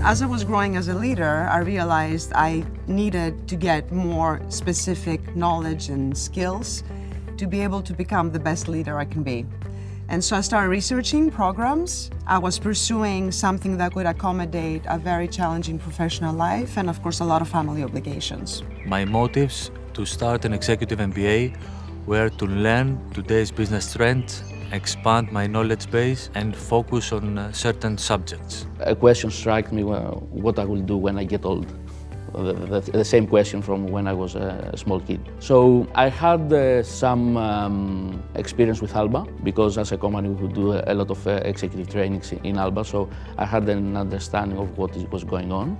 As I was growing as a leader, I realized I needed to get more specific knowledge and skills to be able to become the best leader I can be. And so I started researching programs. I was pursuing something that could accommodate a very challenging professional life and, of course, a lot of family obligations. My motives to start an executive MBA were to learn today's business trends, expand my knowledge base, and focus on certain subjects. A question struck me, what I will do when I get old. The same question from when I was a small kid. So I had some experience with Alba, because as a company we do a lot of executive trainings in Alba, so I had an understanding of what was going on.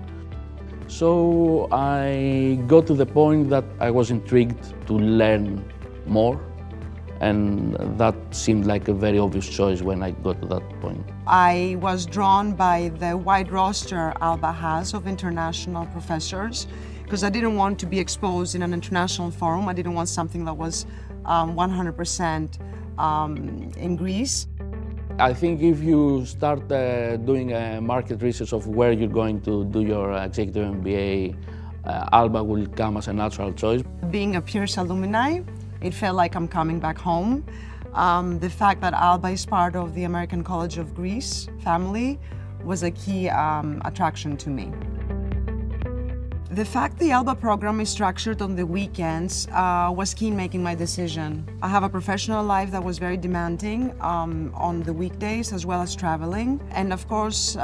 So I got to the point that I was intrigued to learn more, and that seemed like a very obvious choice when I got to that point. I was drawn by the wide roster Alba has of international professors, because I didn't want to be exposed in an international forum. I didn't want something that was 100% in Greece. I think if you start doing market research of where you're going to do your executive MBA, Alba will come as a natural choice. Being a Pierce alumni, it felt like I'm coming back home. The fact that Alba is part of the American College of Greece family was a key attraction to me. The fact the Alba program is structured on the weekends was key in making my decision. I have a professional life that was very demanding on the weekdays as well as traveling. And of course,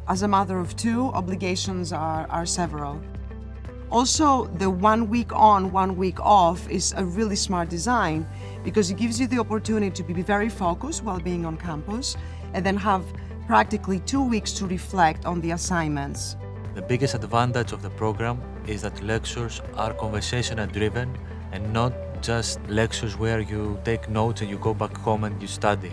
as a mother of two, obligations are several. Also, the 1 week on, 1 week off is a really smart design because it gives you the opportunity to be very focused while being on campus and then have practically 2 weeks to reflect on the assignments. The biggest advantage of the program is that lectures are conversational driven and not just lectures where you take notes and you go back home and you study.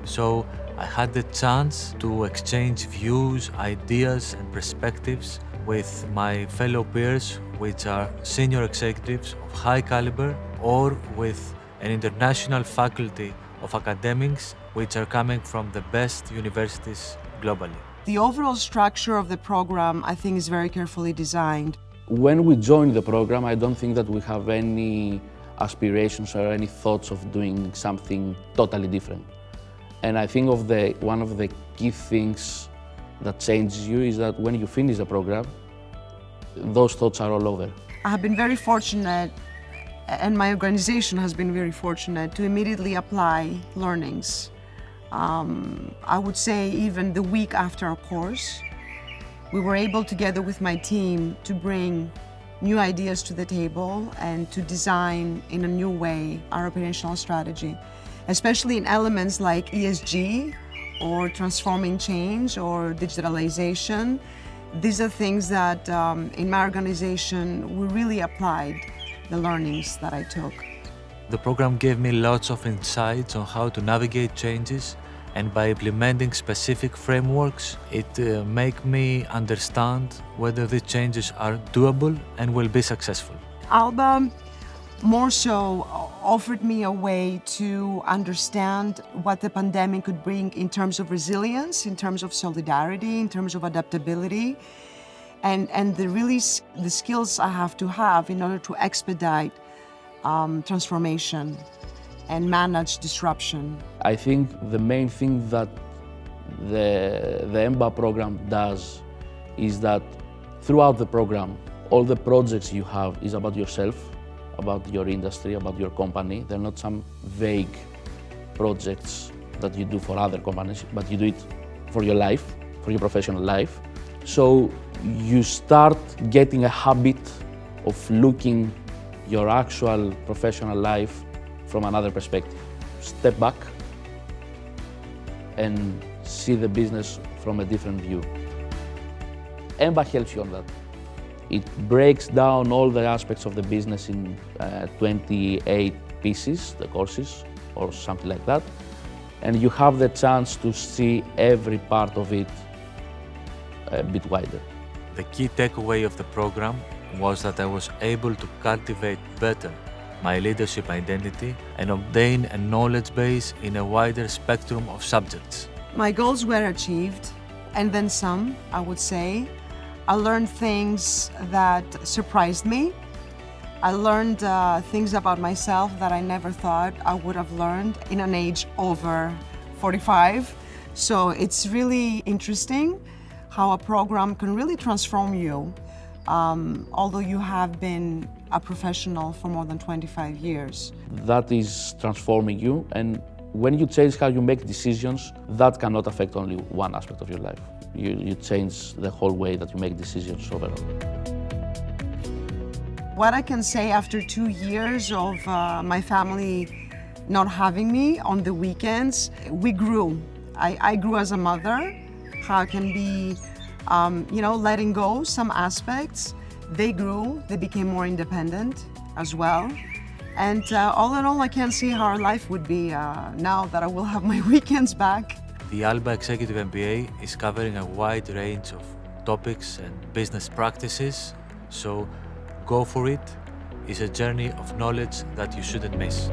So I had the chance to exchange views, ideas and perspectives with my fellow peers, which are senior executives of high caliber, or with an international faculty of academics which are coming from the best universities globally. The overall structure of the program, I think, is very carefully designed. When we joined the program, I don't think that we have any aspirations or any thoughts of doing something totally different. And I think one of the key things that changes you is that when you finish the program, those thoughts are all over. I have been very fortunate, and my organization has been very fortunate, to immediately apply learnings. I would say even the week after our course, we were able, together with my team, to bring new ideas to the table and to design in a new way our operational strategy, especially in elements like ESG or transforming change or digitalization. These are things that in my organization we really applied the learnings that I took. The program gave me lots of insights on how to navigate changes, and by implementing specific frameworks, it made me understand whether the changes are doable and will be successful. Alba more so offered me a way to understand what the pandemic could bring in terms of resilience, in terms of solidarity, in terms of adaptability, and the skills I have to have in order to expedite transformation and manage disruption. I think the main thing that the MBA program does is that throughout the program, all the projects you have is about yourself, about your industry, about your company. They're not some vague projects that you do for other companies, but you do it for your life, for your professional life. So you start getting a habit of looking your actual professional life from another perspective. Step back and see the business from a different view. MBA helps you on that. It breaks down all the aspects of the business in 28 pieces, the courses, or something like that. And you have the chance to see every part of it a bit wider. The key takeaway of the program was that I was able to cultivate better my leadership identity and obtain a knowledge base in a wider spectrum of subjects. My goals were achieved. and then some, I would say. I learned things that surprised me. I learned things about myself that I never thought I would have learned in an age over 45. So it's really interesting how a program can really transform you, although you have been a professional for more than 25 years. That is transforming you, and when you change how you make decisions, that cannot affect only one aspect of your life. You change the whole way that you make decisions overall. What I can say after 2 years of my family not having me on the weekends, we grew. I grew as a mother. How I can be, letting go some aspects. They grew, they became more independent as well. And all in all, I can't see how our life would be now that I will have my weekends back. The Alba Executive MBA is covering a wide range of topics and business practices, so go for it. It's a journey of knowledge that you shouldn't miss.